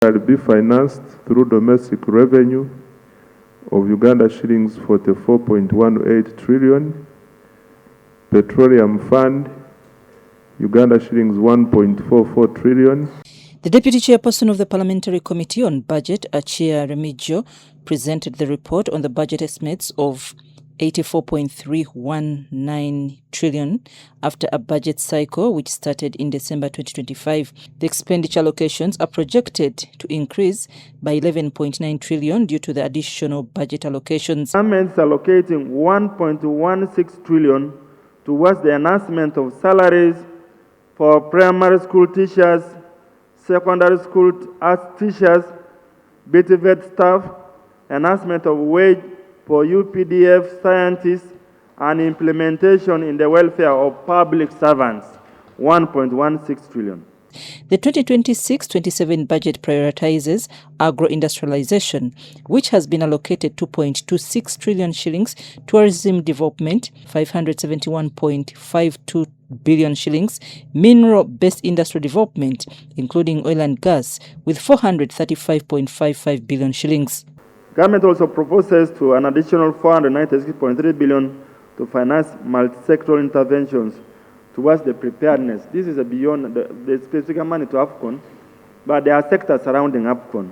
Shall be financed through domestic revenue of Uganda shillings 44.18 trillion, Petroleum Fund, Uganda shillings 1.44 trillion. The Deputy Chairperson of the Parliamentary Committee on Budget, Achia Remigio, presented the report on the budget estimates of 84.319 trillion after a budget cycle which started in December 2025. The expenditure allocations are projected to increase by 11.9 trillion due to the additional budget allocations. Government is allocating 1.16 trillion towards the enhancement of salaries for primary school teachers, secondary school arts teachers, BTVET staff, enhancement of wage for UPDF scientists, and implementation in the welfare of public servants, 1.16 trillion. The 2026-27 budget prioritizes agro-industrialization, which has been allocated 2.26 trillion shillings, tourism development, 571.52 billion shillings, mineral-based industrial development, including oil and gas, with 435.55 billion shillings. Government also proposes to an additional 496.3 billion to finance multi-sectoral interventions towards the preparedness. This is beyond the specific money to AFCON, but there are sectors surrounding AFCON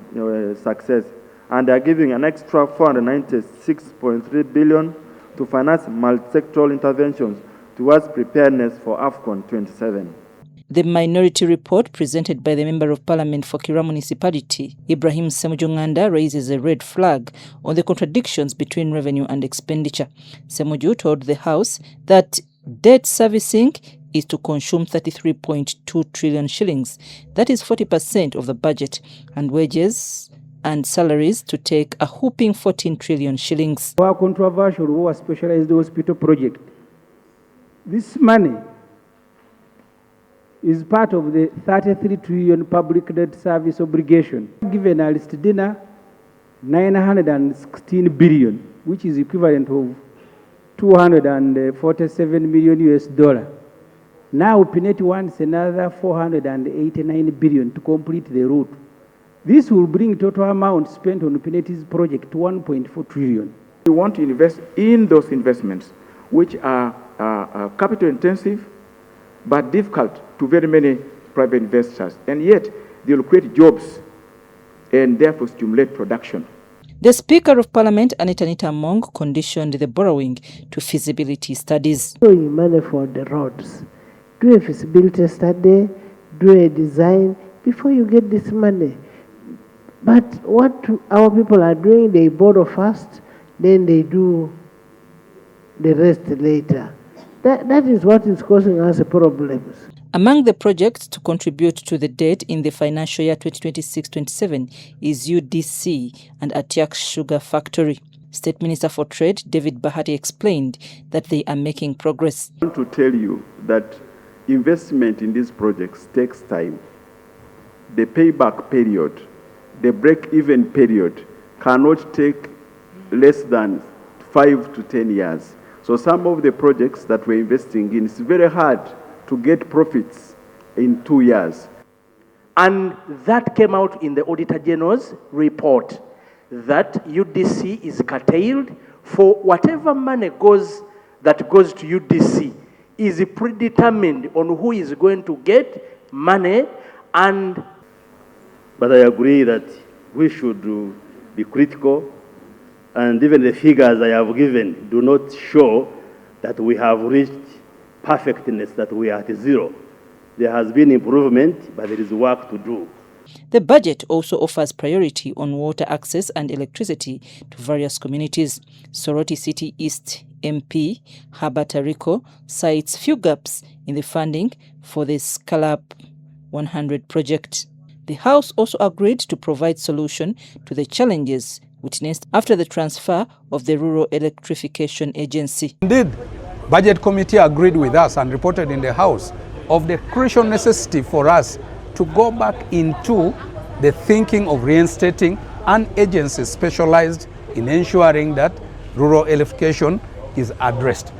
success, and they are giving an extra 496.3 billion to finance multi-sectoral interventions towards preparedness for AFCON 27. The minority report presented by the Member of Parliament for Kira Municipality, Ibrahim Semujunganda, raises a red flag on the contradictions between revenue and expenditure. Semuju told the House that debt servicing is to consume 33.2 trillion shillings, that is 40% of the budget, and wages and salaries to take a whopping 14 trillion shillings. Our controversial our specialized hospital project. This money is part of the 33 trillion public debt service obligation. Given a list dinner, 916 billion, which is equivalent of 247 million US dollar. Now Pineti wants another 489 billion to complete the route. This will bring total amount spent on Pineti's project to 1.4 trillion. We want to invest in those investments which are capital intensive but difficult to very many private investors, and yet they will create jobs and therefore stimulate production. The Speaker of Parliament, Annet Anita Among, conditioned the borrowing to feasibility studies. Borrowing money for the roads. Do a feasibility study, do a design before you get this money. But what our people are doing, they borrow first, then they do the rest later. That is what is causing us problems. Among the projects to contribute to the debt in the financial year 2026-27 is UDC and Atiak Sugar Factory. State Minister for Trade, David Bahati, explained that they are making progress. I want to tell you that investment in these projects takes time. The payback period, the break-even period cannot take less than 5 to 10 years. So some of the projects that we're investing in, it's very hard to get profits in 2 years. And that came out in the Auditor General's report, that UDC is curtailed for whatever money that goes to UDC is predetermined on who is going to get money. But I agree that we should be critical, and even the figures I have given do not show that we have reached perfectness, that we are at zero. There has been improvement, but there is work to do. The budget also offers priority on water access and electricity to various communities. Soroti City East MP Herbert Ariko cites few gaps in the funding for the Scalab 100 project. The House also agreed to provide solution to the challenges witnessed after the transfer of the Rural Electrification Agency. Indeed, Budget Committee agreed with us and reported in the House of the crucial necessity for us to go back into the thinking of reinstating an agency specialized in ensuring that rural electrification is addressed.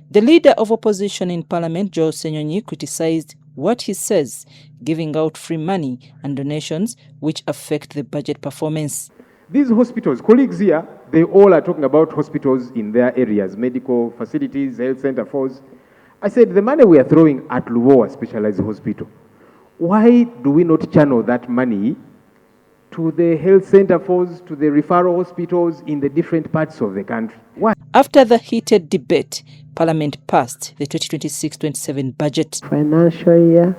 The leader of opposition in Parliament, Joe Senyonyi, criticized what he says, giving out free money and donations which affect the budget performance. These hospitals, colleagues here, they all are talking about hospitals in their areas, medical facilities, health center force. I said, the money we are throwing at Lubowa Specialized Hospital, why do we not channel that money to the health center force, to the referral hospitals in the different parts of the country? Why? After the heated debate, Parliament passed the 2026-27 budget. Financial year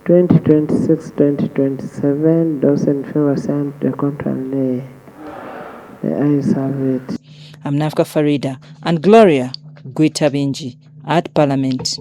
2026-2027, those in favor sign the contrary nay. The ayes have it. I'm Nafka Farida and Gloria Guitabinji at Parliament.